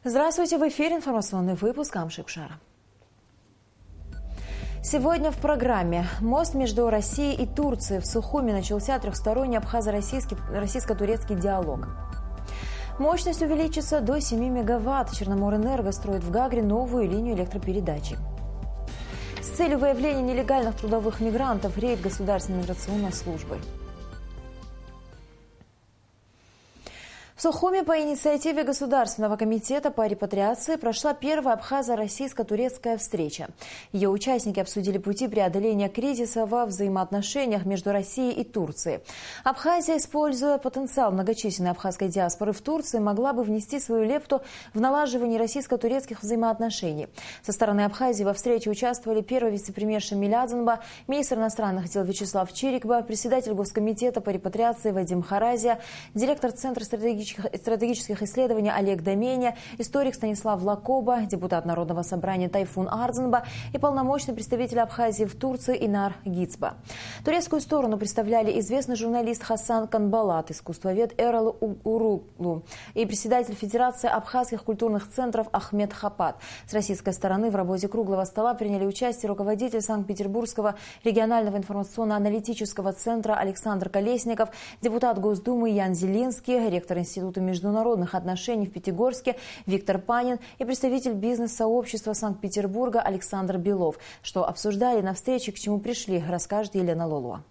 Здравствуйте, в эфире информационный выпуск Амшикшара. Сегодня в программе мост между Россией и Турцией. В Сухуми начался трехсторонний абхазо-российско-турецкий диалог. Мощность увеличится до 7 мегаватт. Черноморэнерго строит в Гагре новую линию электропередачи. С целью выявления нелегальных трудовых мигрантов рейд Государственной миграционной службы. В Сухуми по инициативе Государственного комитета по репатриации прошла первая абхазо-российско-турецкая встреча. Ее участники обсудили пути преодоления кризиса во взаимоотношениях между Россией и Турцией. Абхазия, используя потенциал многочисленной абхазской диаспоры в Турции, могла бы внести свою лепту в налаживание российско-турецких взаимоотношений. Со стороны Абхазии во встрече участвовали первый вице-премьер Шамиль Адзинба, министр иностранных дел Вячеслав Чирикба, председатель Госкомитета по репатриации Вадим Харазия, директор Центра стратегических исследований Олег Доменя, историк Станислав Лакоба, депутат Народного собрания Тайфун Ардзинба и полномочный представитель Абхазии в Турции Инар Гицба. Турецкую сторону представляли известный журналист Хасан Канбалат, искусствовед Эрал Уруглу и председатель Федерации абхазских культурных центров Ахмед Хапат. С российской стороны в работе круглого стола приняли участие руководитель Санкт-Петербургского регионального информационно-аналитического центра Александр Колесников, депутат Госдумы Ян Зелинский, ректор Института международных отношений в Пятигорске Виктор Панин и представитель бизнес-сообщества Санкт-Петербурга Александр Белов. Что обсуждали на встрече, к чему пришли, расскажет Елена Лолуа.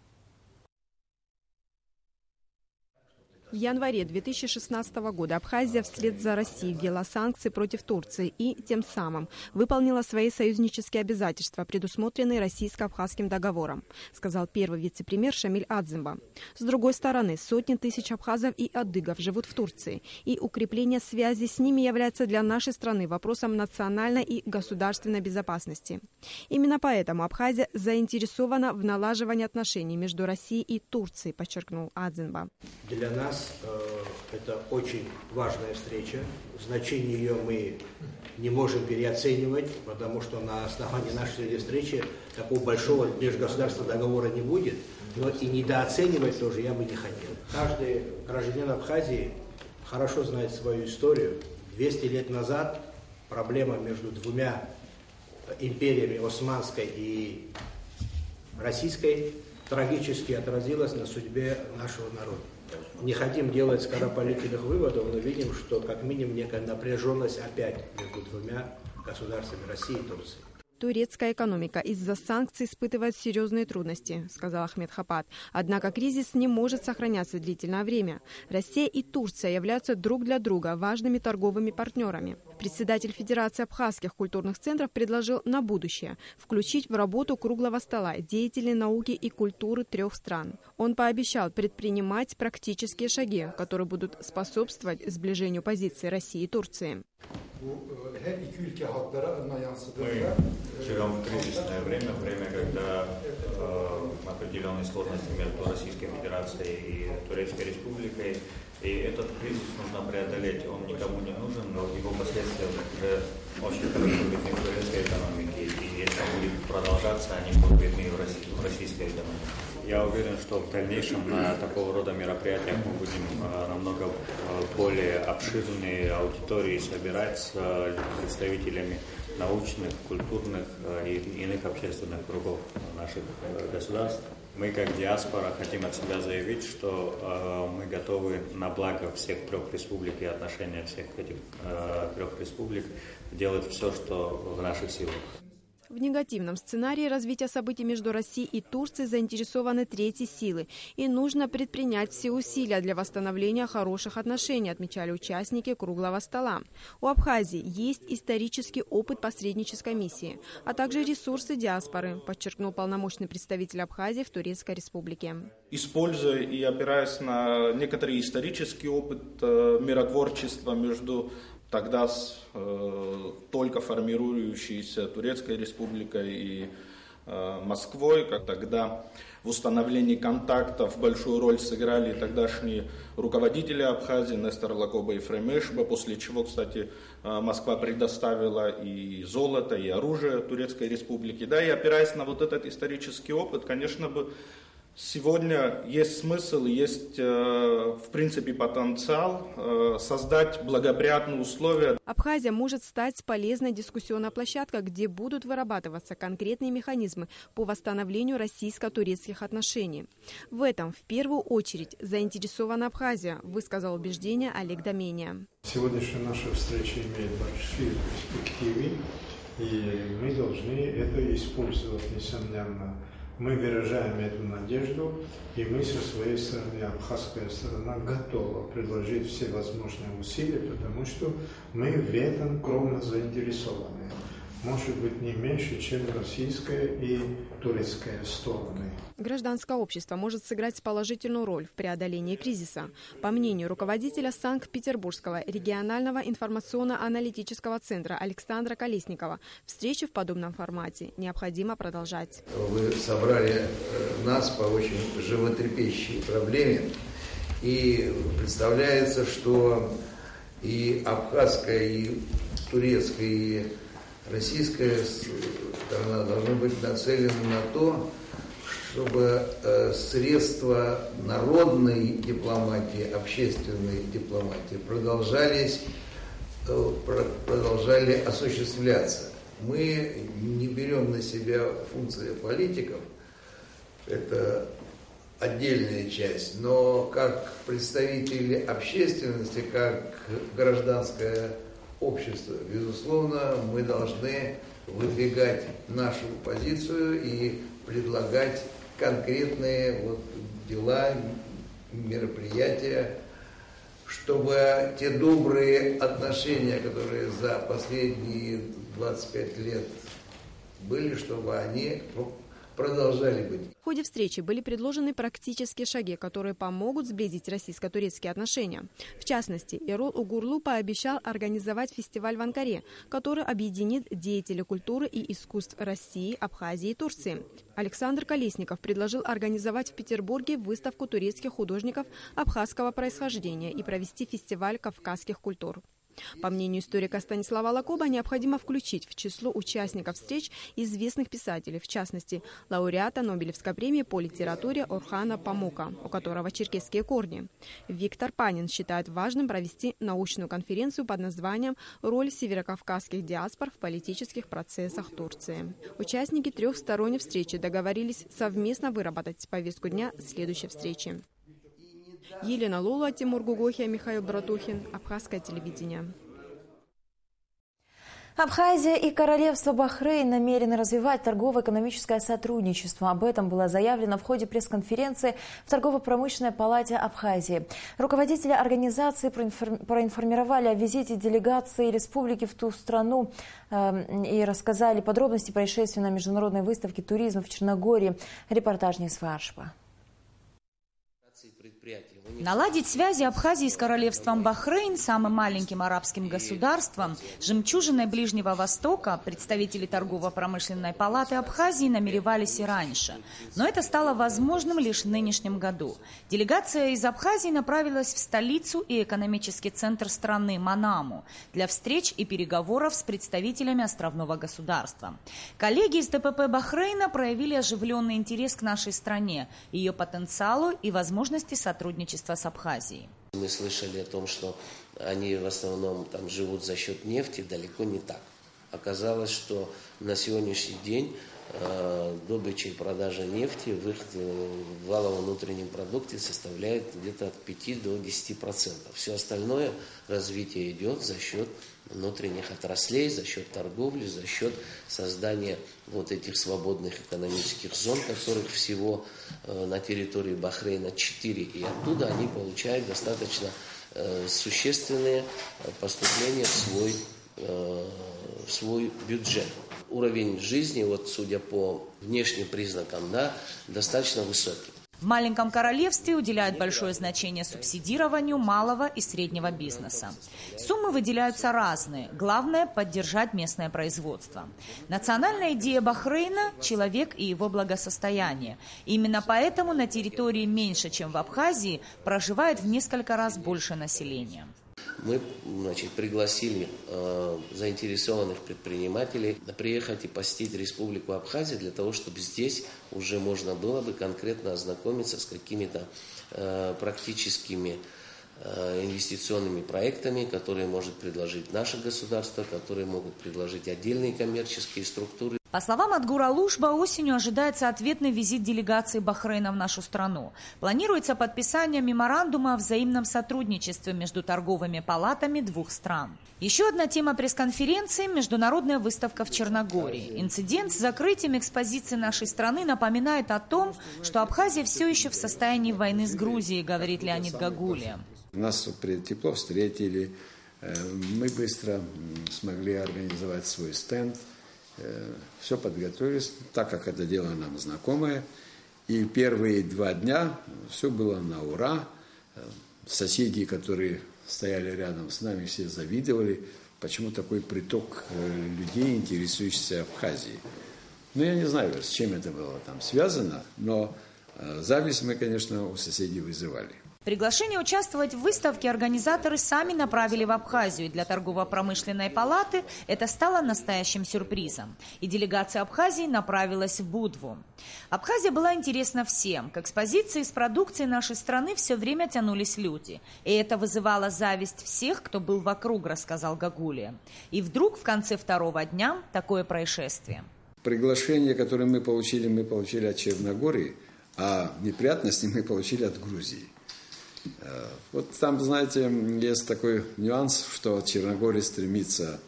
В январе 2016 года Абхазия вслед за Россией ввела санкции против Турции и тем самым выполнила свои союзнические обязательства, предусмотренные российско-абхазским договором, сказал первый вице-премьер Шамиль Адзинба. С другой стороны, сотни тысяч абхазов и адыгов живут в Турции, и укрепление связи с ними является для нашей страны вопросом национальной и государственной безопасности. Именно поэтому Абхазия заинтересована в налаживании отношений между Россией и Турцией, подчеркнул Адзинба. Для нас это очень важная встреча. Значение ее мы не можем переоценивать, потому что на основании нашей встречи такого большого межгосударственного договора не будет. Но и недооценивать тоже я бы не хотел. Каждый гражданин Абхазии хорошо знает свою историю. 200 лет назад проблема между двумя империями, османской и российской, трагически отразилась на судьбе нашего народа. Не хотим делать скоропалительных выводов, но видим, что как минимум некая напряженность опять между двумя государствами России и Турции. Турецкая экономика из-за санкций испытывает серьезные трудности, сказал Ахмед Хапат. Однако кризис не может сохраняться длительное время. Россия и Турция являются друг для друга важными торговыми партнерами. Председатель Федерации абхазских культурных центров предложил на будущее включить в работу круглого стола деятелей науки и культуры 3 стран. Он пообещал предпринимать практические шаги, которые будут способствовать сближению позиций России и Турции. Мы живем в кризисное время, когда определенные сложности между Российской Федерацией и Турецкой Республикой. И этот кризис нужно преодолеть. Он никому не нужен, но его последствия уже очень хорошо видны в турецкой экономике. И если он будет продолжаться, они будут видны в российской экономике. Я уверен, что в дальнейшем на такого рода мероприятиях мы будем намного более обширные аудитории собирать с представителями научных, культурных и иных общественных кругов наших государств. Мы, как диаспора, хотим от себя заявить, что мы готовы на благо всех 3 республик и отношения всех этих 3 республик делать все, что в наших силах. В негативном сценарии развития событий между Россией и Турцией заинтересованы третьи силы, и нужно предпринять все усилия для восстановления хороших отношений, отмечали участники круглого стола. У Абхазии есть исторический опыт посреднической миссии, а также ресурсы диаспоры, подчеркнул полномочный представитель Абхазии в Турецкой Республике. Используя и опираясь на некоторый исторический опыт миротворчества между тогда только формирующейся Турецкой Республикой и Москвой, как тогда в установлении контактов большую роль сыграли тогдашние руководители Абхазии Нестор Лакоба и Фремешба, после чего, кстати, Москва предоставила и золото, и оружие Турецкой Республике. Да, и опираясь на вот этот исторический опыт, конечно бы Сегодня есть смысл, есть в принципе потенциал создать благоприятные условия. Абхазия может стать полезной дискуссионной площадкой, где будут вырабатываться конкретные механизмы по восстановлению российско-турецких отношений. В этом в первую очередь заинтересована Абхазия, высказал убеждение Олег Домения. Сегодняшняя наша встреча имеет большие перспективы, и мы должны это использовать, несомненно. Мы выражаем эту надежду, и мы со своей стороны, абхазская сторона, готова предложить все возможные усилия, потому что мы в этом кровно заинтересованы. Может быть, не меньше, чем российская и турецкая стороны. Гражданское общество может сыграть положительную роль в преодолении кризиса. По мнению руководителя Санкт-Петербургского регионального информационно-аналитического центра Александра Колесникова, встречи в подобном формате необходимо продолжать. Вы собрали нас по очень животрепещущей проблеме, и представляется, что и абхазская, и турецкая, и российская сторона должны быть нацелены на то, чтобы средства народной дипломатии, общественной дипломатии продолжали осуществляться. Мы не берем на себя функции политиков, это отдельная часть, но как представители общественности, как гражданское общество, безусловно, мы должны выдвигать нашу позицию и предлагать конкретные дела, мероприятия, чтобы те добрые отношения, которые за последние 25 лет были, чтобы они продолжали быть. В ходе встречи были предложены практические шаги, которые помогут сблизить российско-турецкие отношения. В частности, Эрол Угурлу пообещал организовать фестиваль в Анкаре, который объединит деятелей культуры и искусств России, Абхазии и Турции. Александр Колесников предложил организовать в Петербурге выставку турецких художников абхазского происхождения и провести фестиваль кавказских культур. По мнению историка Станислава Лакоба, необходимо включить в число участников встреч известных писателей, в частности, лауреата Нобелевской премии по литературе Орхана Памука, у которого черкесские корни. Виктор Панин считает важным провести научную конференцию под названием «Роль северокавказских диаспор в политических процессах Турции». Участники трехсторонней встречи договорились совместно выработать повестку дня следующей встречи. Елена Лула, Тимур Гугохия, Михаил Братухин. Абхазское телевидение. Абхазия и Королевство Бахрейн намерены развивать торгово-экономическое сотрудничество. Об этом было заявлено в ходе пресс-конференции в Торгово-промышленной палате Абхазии. Руководители организации проинформировали о визите делегации республики в ту страну и рассказали подробности происшествия на международной выставке туризма в Черногории. Репортаж Несфы Аршпа. Наладить связи Абхазии с Королевством Бахрейн, самым маленьким арабским государством, жемчужиной Ближнего Востока, представители Торгово-промышленной палаты Абхазии намеревались и раньше. Но это стало возможным лишь в нынешнем году. Делегация из Абхазии направилась в столицу и экономический центр страны Манаму для встреч и переговоров с представителями островного государства. Коллеги из ТПП Бахрейна проявили оживленный интерес к нашей стране, ее потенциалу и возможности сотрудничества с Абхазией. Мы слышали о том, что они в основном там живут за счет нефти, далеко не так. Оказалось, что на сегодняшний день добыча и продажа нефти в их валовом внутреннем продукте составляет где-то от 5 до 10%. Все остальное развитие идет за счет внутренних отраслей, за счет торговли, за счет создания вот этих свободных экономических зон, которых всего на территории Бахрейна 4, и оттуда они получают достаточно существенные поступления в свой бюджет. Уровень жизни, вот судя по внешним признакам, достаточно высокий. В маленьком королевстве уделяют большое значение субсидированию малого и среднего бизнеса. Суммы выделяются разные. Главное – поддержать местное производство. Национальная идея Бахрейна – человек и его благосостояние. Именно поэтому на территории меньше, чем в Абхазии, проживает в несколько раз больше населения. мы, значит, пригласили заинтересованных предпринимателей приехать и посетить Республику Абхазия для того, чтобы здесь уже можно было бы конкретно ознакомиться с какими-то практическими инвестиционными проектами, которые может предложить наше государство, которые могут предложить отдельные коммерческие структуры. По словам Адгура Лушба, осенью ожидается ответный визит делегации Бахрейна в нашу страну. Планируется подписание меморандума о взаимном сотрудничестве между торговыми палатами двух стран. Еще одна тема пресс-конференции – международная выставка в Черногории. Инцидент с закрытием экспозиции нашей страны напоминает о том, что Абхазия все еще в состоянии войны с Грузией, говорит Леонид Гагулия. Нас тепло встретили, мы быстро смогли организовать свой стенд, все подготовились, так как это дело нам знакомое. И первые 2 дня все было на ура. Соседи, которые стояли рядом с нами, все завидовали, почему такой приток людей, интересующихся Абхазией. Ну, я не знаю, с чем это было там связано, но зависть мы, конечно, у соседей вызывали. Приглашение участвовать в выставке организаторы сами направили в Абхазию. Для торгово-промышленной палаты это стало настоящим сюрпризом. И делегация Абхазии направилась в Будву. Абхазия была интересна всем. К экспозиции с продукцией нашей страны все время тянулись люди. И это вызывало зависть всех, кто был вокруг, рассказал Гагулия. И вдруг в конце 2-го дня такое происшествие. Приглашение, которое мы получили от Черногории, а неприятности мы получили от Грузии. Вот там, знаете, есть такой нюанс, что Черногория стремится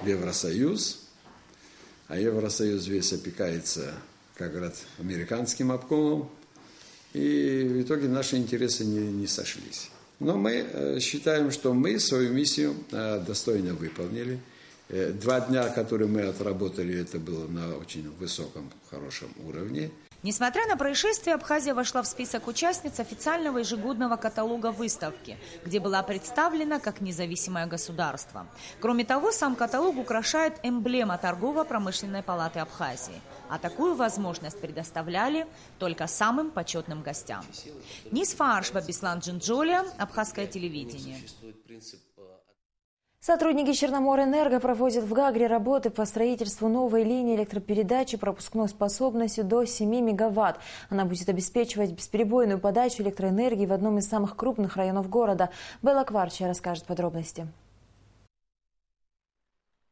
в Евросоюз, а Евросоюз весь опекается, как говорят, американским обкомом, и в итоге наши интересы не сошлись. Но мы считаем, что мы свою миссию достойно выполнили. 2 дня, которые мы отработали, это было на очень высоком, хорошем уровне. Несмотря на происшествие, Абхазия вошла в список участниц официального ежегодного каталога выставки, где была представлена как независимое государство. Кроме того, сам каталог украшает эмблема торгово-промышленной палаты Абхазии. А такую возможность предоставляли только самым почетным гостям. Нисфа Аршба, Беслан Джинджолия, Абхазское телевидение. Сотрудники Черноморэнерго проводят в Гагре работы по строительству новой линии электропередачи пропускной способностью до 7 мегаватт. Она будет обеспечивать бесперебойную подачу электроэнергии в одном из самых крупных районов города. Белла Кварча расскажет подробности.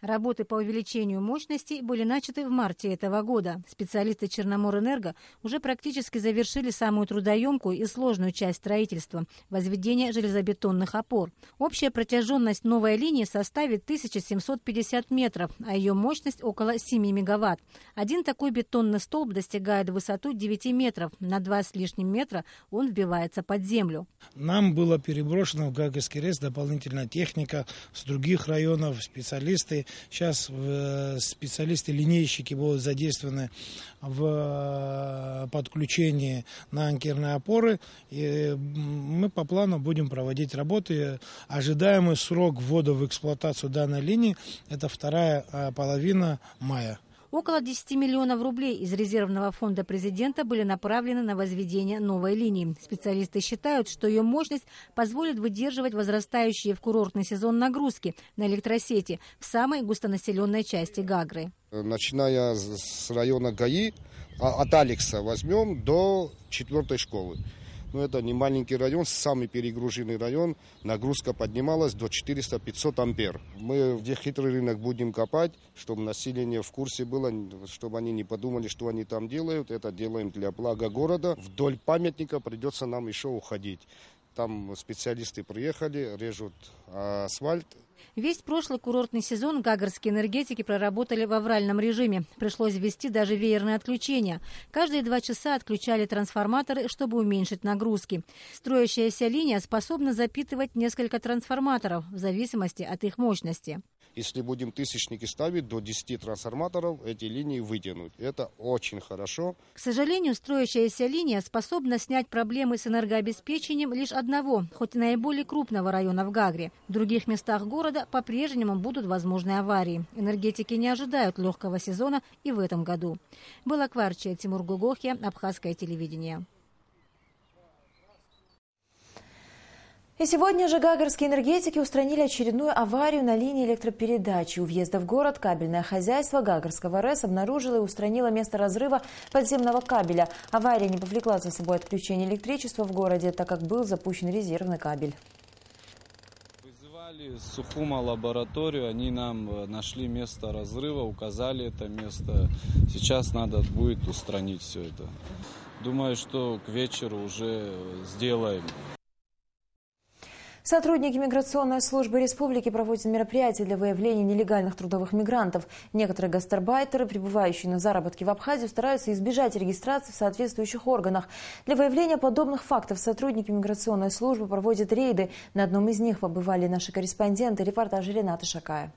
Работы по увеличению мощностей были начаты в марте этого года. Специалисты Черноморэнерго уже практически завершили самую трудоемкую и сложную часть строительства – возведение железобетонных опор. Общая протяженность новой линии составит 1750 метров, а ее мощность около 7 мегаватт. Один такой бетонный столб достигает высоту 9 метров. На 2 с лишним метра он вбивается под землю. Нам было переброшено в Гагрский РЭС дополнительная техника с других районов, специалисты. Сейчас специалисты-линейщики будут задействованы в подключении на анкерные опоры. И мы по плану будем проводить работы. Ожидаемый срок ввода в эксплуатацию данной линии – это 2-я половина мая. Около 10 миллионов рублей из резервного фонда президента были направлены на возведение новой линии. Специалисты считают, что ее мощность позволит выдерживать возрастающие в курортный сезон нагрузки на электросети в самой густонаселенной части Гагры. Начиная с района ГАИ, от Алекса возьмем до 4-й школы. Но это не маленький район, самый перегруженный район. Нагрузка поднималась до 400-500 ампер. Мы где хитрый рынок будем копать, чтобы население в курсе было, чтобы они не подумали, что они там делают. Это делаем для блага города. Вдоль памятника придется нам еще уходить. Там специалисты приехали, режут асфальт. Весь прошлый курортный сезон гагрские энергетики проработали в авральном режиме. Пришлось ввести даже веерное отключение. Каждые 2 часа отключали трансформаторы, чтобы уменьшить нагрузки. Строящаяся линия способна запитывать несколько трансформаторов в зависимости от их мощности. Если будем тысячники ставить, до 10 трансформаторов эти линии вытянуть. Это очень хорошо. К сожалению, строящаяся линия способна снять проблемы с энергообеспечением лишь одного, хоть и наиболее крупного района в Гагре. В других местах города по-прежнему будут возможны аварии. Энергетики не ожидают легкого сезона и в этом году. Белла Кварча, Тимур Гугохья, Абхазское телевидение. И сегодня же гагарские энергетики устранили очередную аварию на линии электропередачи. У въезда в город кабельное хозяйство Гагарского РЭС обнаружило и устранило место разрыва подземного кабеля. Авария не повлекла за собой отключение электричества в городе, так как был запущен резервный кабель. Вызывали Сухума лабораторию, они нам нашли место разрыва, указали это место. Сейчас надо будет устранить все это. Думаю, что к вечеру уже сделаем. Сотрудники миграционной службы республики проводят мероприятия для выявления нелегальных трудовых мигрантов. Некоторые гастарбайтеры, прибывающие на заработки в Абхазию, стараются избежать регистрации в соответствующих органах. Для выявления подобных фактов сотрудники миграционной службы проводят рейды. На одном из них побывали наши корреспонденты. Репортаж Ренаты Шакая.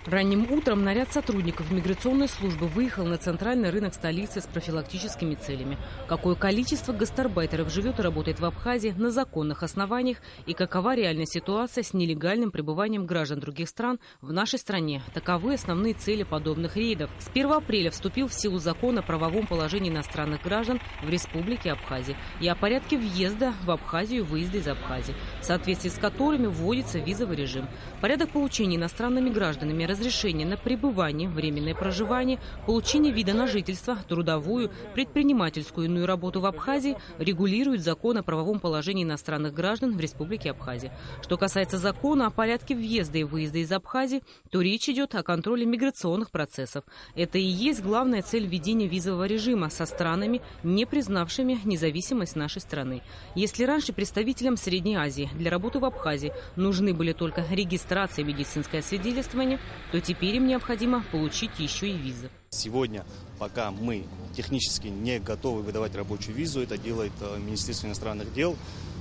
Ранним утром наряд сотрудников миграционной службы выехал на центральный рынок столицы с профилактическими целями. Какое количество гастарбайтеров живет и работает в Абхазии на законных основаниях и какова реальная ситуация с нелегальным пребыванием граждан других стран в нашей стране. Таковы основные цели подобных рейдов. С 1 апреля вступил в силу закон о правовом положении иностранных граждан в Республике Абхазия и о порядке въезда в Абхазию и выезда из Абхазии, в соответствии с которыми вводится визовый режим. Порядок получения иностранными гражданами разрешение на пребывание, временное проживание, получение вида на жительство, трудовую, предпринимательскую и иную работу в Абхазии регулирует закон о правовом положении иностранных граждан в Республике Абхазия. Что касается закона о порядке въезда и выезда из Абхазии, то речь идет о контроле миграционных процессов. Это и есть главная цель введения визового режима со странами, не признавшими независимость нашей страны. Если раньше представителям Средней Азии для работы в Абхазии нужны были только регистрация и медицинское свидетельствование, то теперь им необходимо получить еще и визы. Сегодня, пока мы технически не готовы выдавать рабочую визу, это делает Министерство иностранных дел,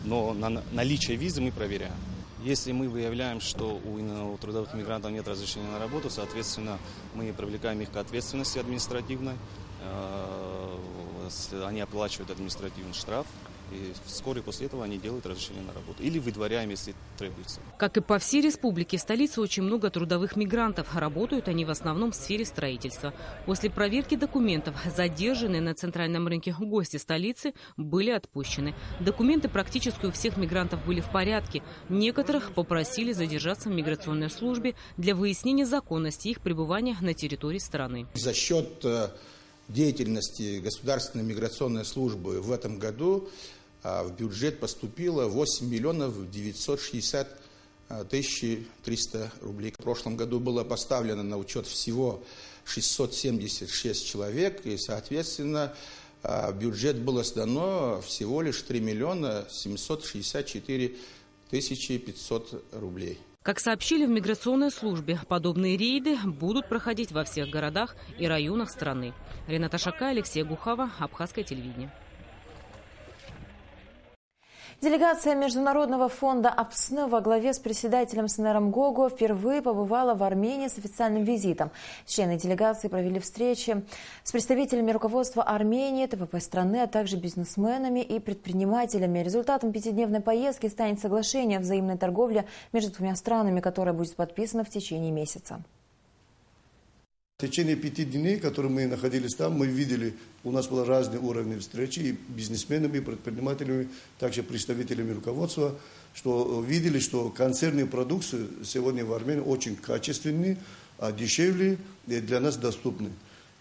но наличие визы мы проверяем. Если мы выявляем, что у трудовых мигрантов нет разрешения на работу, соответственно, мы привлекаем их к ответственности административной, они оплачивают административный штраф. И вскоре после этого они делают разрешение на работу. Или выдворяем, если требуется. Как и по всей республике, в столице очень много трудовых мигрантов. Работают они в основном в сфере строительства. После проверки документов задержанные на центральном рынке гости столицы были отпущены. Документы практически у всех мигрантов были в порядке. Некоторых попросили задержаться в миграционной службе для выяснения законности их пребывания на территории страны. За счет деятельности Государственной миграционной службы в этом году в бюджет поступило 8 миллионов 960 тысяч 300 рублей. В прошлом году было поставлено на учет всего 676 человек, и, соответственно, в бюджет было сдано всего лишь 3 миллиона 764 тысячи 500 рублей. Как сообщили в миграционной службе, подобные рейды будут проходить во всех городах и районах страны. Рената Шакая, Алексей Гухава, Абхазское телевидение. Делегация Международного фонда АПСН во главе с председателем Сенером Гого впервые побывала в Армении с официальным визитом. Члены делегации провели встречи с представителями руководства Армении, ТВП страны, а также бизнесменами и предпринимателями. Результатом пятидневной поездки станет соглашение о взаимной торговле между двумя странами, которое будет подписано в течение месяца. В течение 5 дней, которые мы находились там, мы видели, у нас были разные уровни встречи, и бизнесменами, и предпринимателями, также представителями руководства, что видели, что консервные продукты сегодня в Армении очень качественные, дешевле и для нас доступны.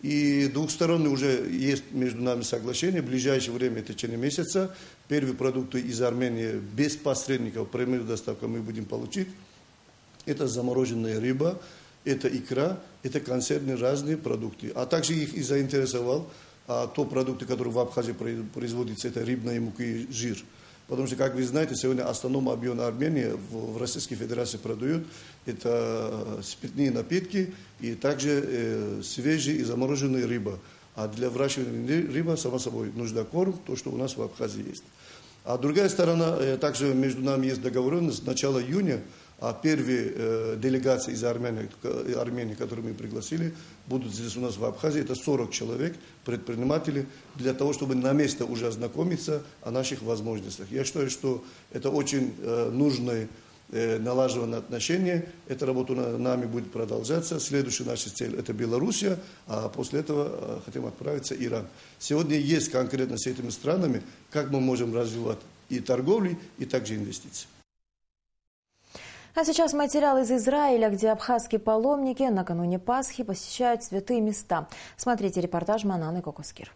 И двухсторонне уже есть между нами соглашение, в ближайшее время, в течение месяца, первые продукты из Армении без посредников, прямую доставку мы будем получить. Это замороженная рыба, это икра, это консервные разные продукты. А также их и заинтересовал то продукты, которые в Абхазии производятся, это рыбная мука и жир. Потому что, как вы знаете, сегодня основной объем Армении в Российской Федерации продают это спиртные напитки и также свежая и замороженная рыба. А для выращивания рыбы, само собой, нужно корм, то, что у нас в Абхазии есть. А другая сторона, также между нами есть договоренность с начала июня, а первые делегации из Армении, которые мы пригласили, будут здесь у нас в Абхазии. Это 40 человек, предприниматели, для того, чтобы на месте уже ознакомиться о наших возможностях. Я считаю, что это очень нужное налаживание отношений. Эта работа нами будет продолжаться. Следующая наша цель – это Белоруссия, а после этого хотим отправиться в Иран. Сегодня есть конкретно с этими странами, как мы можем развивать и торговли, и также инвестиций. А сейчас материал из Израиля, где абхазские паломники накануне Пасхи посещают святые места. Смотрите репортаж Мананы Кокускир.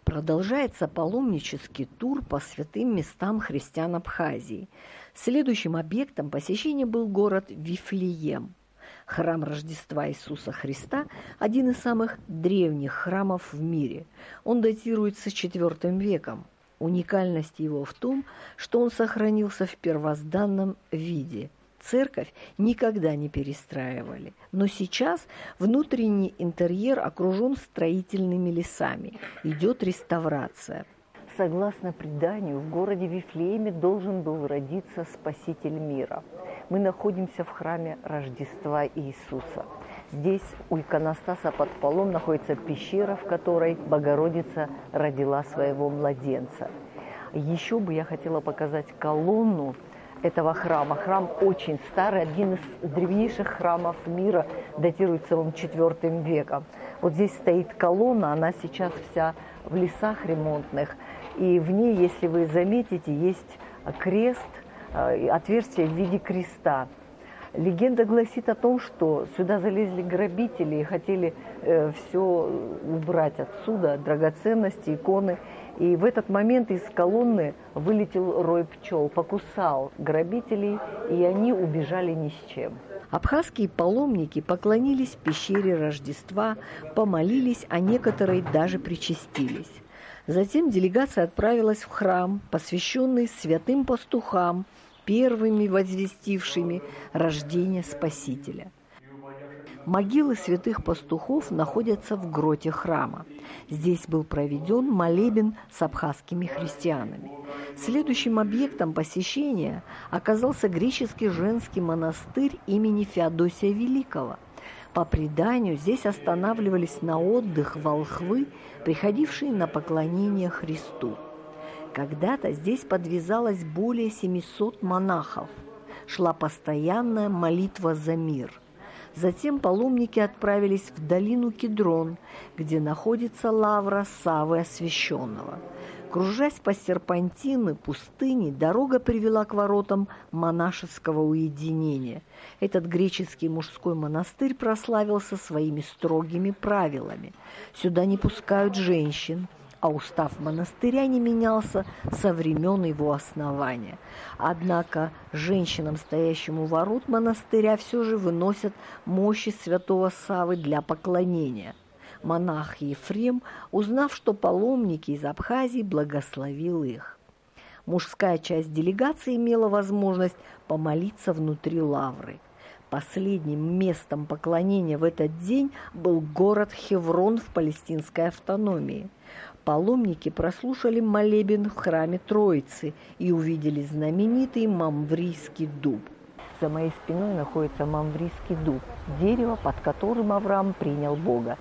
Продолжается паломнический тур по святым местам христиан Абхазии. Следующим объектом посещения был город Вифлеем. Храм Рождества Иисуса Христа – один из самых древних храмов в мире. Он датируется IV веком. Уникальность его в том, что он сохранился в первозданном виде. Церковь никогда не перестраивали. Но сейчас внутренний интерьер окружен строительными лесами. Идет реставрация. Согласно преданию, в городе Вифлееме должен был родиться Спаситель мира. Мы находимся в храме Рождества Иисуса. Здесь у иконостаса под полом находится пещера, в которой Богородица родила своего младенца. Еще бы я хотела показать колонну этого храма. Храм очень старый, один из древнейших храмов мира, датируется он IV веком. Вот здесь стоит колонна, она сейчас вся в лесах ремонтных. И в ней, если вы заметите, есть крест, отверстие в виде креста. Легенда гласит о том, что сюда залезли грабители и хотели все убрать отсюда, драгоценности, иконы. И в этот момент из колонны вылетел рой пчел, покусал грабителей, и они убежали ни с чем. Абхазские паломники поклонились пещере Рождества, помолились, а некоторые даже причастились. Затем делегация отправилась в храм, посвященный святым пастухам, первыми возвестившими рождение Спасителя. Могилы святых пастухов находятся в гроте храма. Здесь был проведен молебен с абхазскими христианами. Следующим объектом посещения оказался греческий женский монастырь имени Феодосия Великого. По преданию, здесь останавливались на отдых волхвы, приходившие на поклонение Христу. Когда-то здесь подвязалось более 700 монахов. Шла постоянная молитва за мир. Затем паломники отправились в долину Кедрон, где находится лавра Саввы Освященного. Кружась по серпантины пустыни, дорога привела к воротам монашеского уединения. Этот греческий мужской монастырь прославился своими строгими правилами. Сюда не пускают женщин, а устав монастыря не менялся со времен его основания. Однако женщинам, стоящим у ворот монастыря, все же выносят мощи святого Саввы для поклонения. Монах Ефрем, узнав, что паломники из Абхазии, благословил их. Мужская часть делегации имела возможность помолиться внутри лавры. Последним местом поклонения в этот день был город Хеврон в палестинской автономии. Паломники прослушали молебен в храме Троицы и увидели знаменитый Мамврийский дуб. За моей спиной находится Мамврийский дуб, дерево, под которым Авраам принял Бога.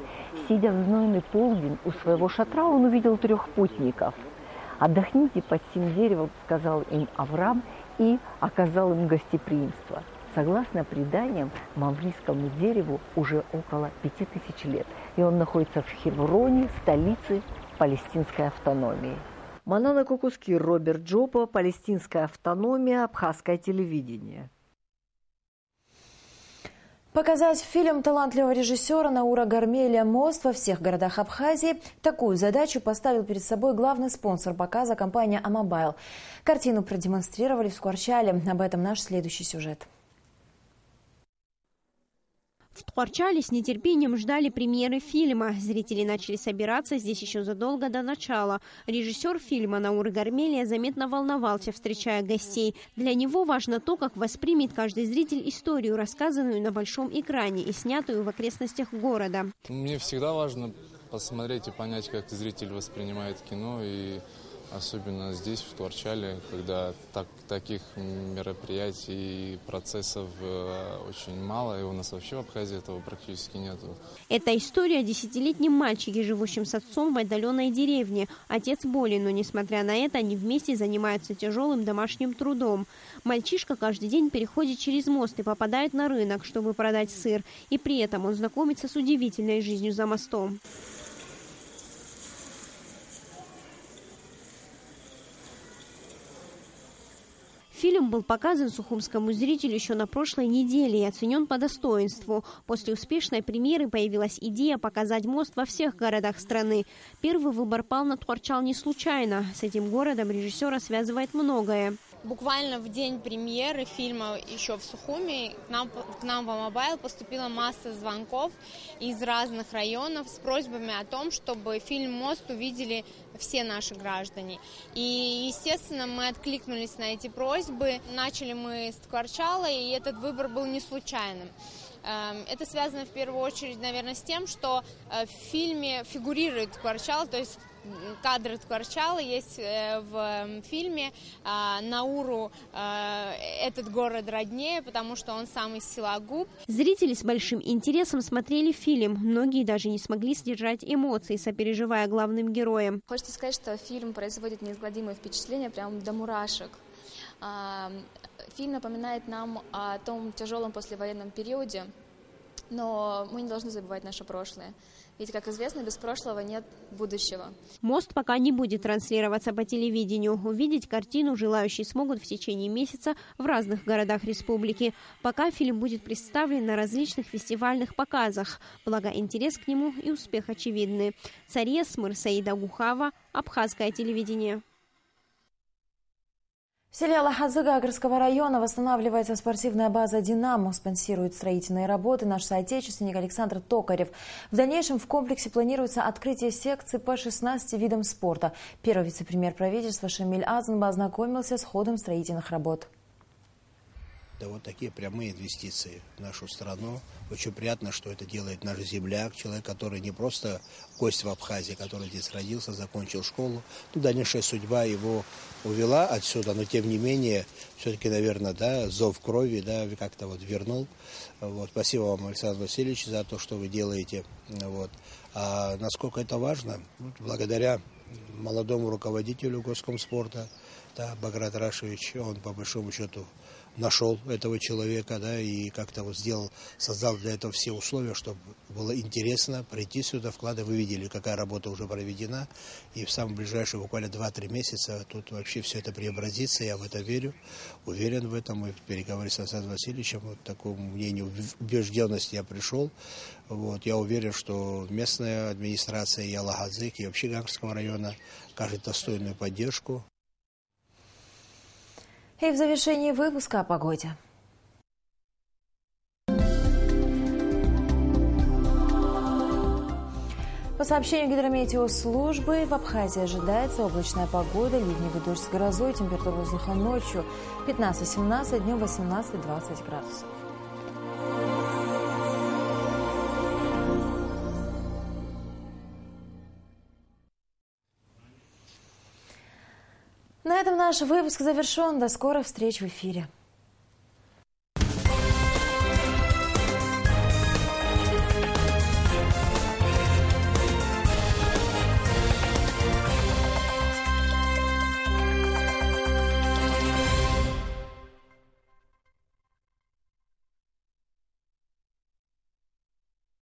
Сидя в знойный полдень у своего шатра, он увидел 3 путников. «Отдохните под сим деревом», — сказал им Авраам, и оказал им гостеприимство. Согласно преданиям, Мамврийскому дереву уже около 5000 лет, и он находится в Хевроне, столице палестинской автономии. Манана Кокускир, Роберт Джопа, палестинская автономия, абхазское телевидение. Показать фильм талантливого режиссера Наура Гармелия «Мост» во всех городах Абхазии. Такую задачу поставил перед собой главный спонсор показа – компания «Амобайл». Картину продемонстрировали в Скворчале. Об этом наш следующий сюжет. В Ткварчале с нетерпением ждали премьеры фильма. Зрители начали собираться здесь еще задолго до начала. Режиссер фильма Наур Гармелия заметно волновался, встречая гостей. Для него важно то, как воспримет каждый зритель историю, рассказанную на большом экране и снятую в окрестностях города. Мне всегда важно посмотреть и понять, как зритель воспринимает кино, и особенно здесь, в Ткварчале, когда таких мероприятий и процессов очень мало, и у нас вообще в Абхазии этого практически нет. Это история о 10-летнем мальчике, живущем с отцом в отдаленной деревне. Отец болен, но несмотря на это, они вместе занимаются тяжелым домашним трудом. Мальчишка каждый день переходит через мост и попадает на рынок, чтобы продать сыр. И при этом он знакомится с удивительной жизнью за мостом. Фильм был показан сухумскому зрителю еще на прошлой неделе и оценен по достоинству. После успешной премьеры появилась идея показать мост во всех городах страны. Первый выбор пал на Тхуарчал не случайно. С этим городом режиссера связывает многое. Буквально в день премьеры фильма еще в Сухуми к нам в Мобайл поступила масса звонков из разных районов с просьбами о том, чтобы фильм «Мост» увидели все наши граждане. И, естественно, мы откликнулись на эти просьбы. Начали мы с Тхуарчала, и этот выбор был не случайным. Это связано в первую очередь, наверное, с тем, что в фильме фигурирует Тхуарчал, то есть кадры Тхуарчала есть в фильме. Науру этот город роднее, потому что он сам из села Губ. Зрители с большим интересом смотрели фильм. Многие даже не смогли сдержать эмоций, сопереживая главным героям. Хочется сказать, что фильм производит неизгладимое впечатление, прям до мурашек. Фильм напоминает нам о том тяжелом послевоенном периоде, но мы не должны забывать наше прошлое. Ведь, как известно, без прошлого нет будущего. «Мост» пока не будет транслироваться по телевидению. Увидеть картину желающие смогут в течение месяца в разных городах республики. Пока фильм будет представлен на различных фестивальных показах. Благо интерес к нему и успех очевидны. Царья Смыр, Саида Гухава, Абхазское телевидение. В селе Алахазыга Агарского района восстанавливается спортивная база «Динамо». Спонсирует строительные работы наш соотечественник Александр Токарев. В дальнейшем в комплексе планируется открытие секций по 16 видам спорта. Первый вице-премьер правительства Шамиль Азанба ознакомился с ходом строительных работ. Да, вот такие прямые инвестиции в нашу страну. Очень приятно, что это делает наш земляк, человек, который не просто гость в Абхазии, который здесь родился, закончил школу. Ну, дальнейшая судьба его увела отсюда, но тем не менее, все-таки, наверное, да, зов крови, да, как-то вот вернул. Вот. Спасибо вам, Александр Васильевич, за то, что вы делаете. Вот. А насколько это важно? Вот, благодаря молодому руководителю Госкомспорта, да, Баграт Рашевич, он по большому счету нашел этого человека, да, и как-то вот создал для этого все условия, чтобы было интересно прийти сюда, вкладывать. Вы видели, какая работа уже проведена, и в самом ближайшие буквально 2-3 месяца тут вообще все это преобразится, я в это верю, уверен в этом, и в переговоре с Александром Васильевичем, вот к такому мнению, убежденности я пришел. Вот, я уверен, что местная администрация и Алахазык, и вообще Гагарского района окажет достойную поддержку. И в завершении выпуска о погоде. По сообщению гидрометеослужбы, в Абхазии ожидается облачная погода, ливневый дождь с грозой, температура воздуха ночью 15-17, днем 18-20 градусов. На этом наш выпуск завершен. До скорых встреч в эфире.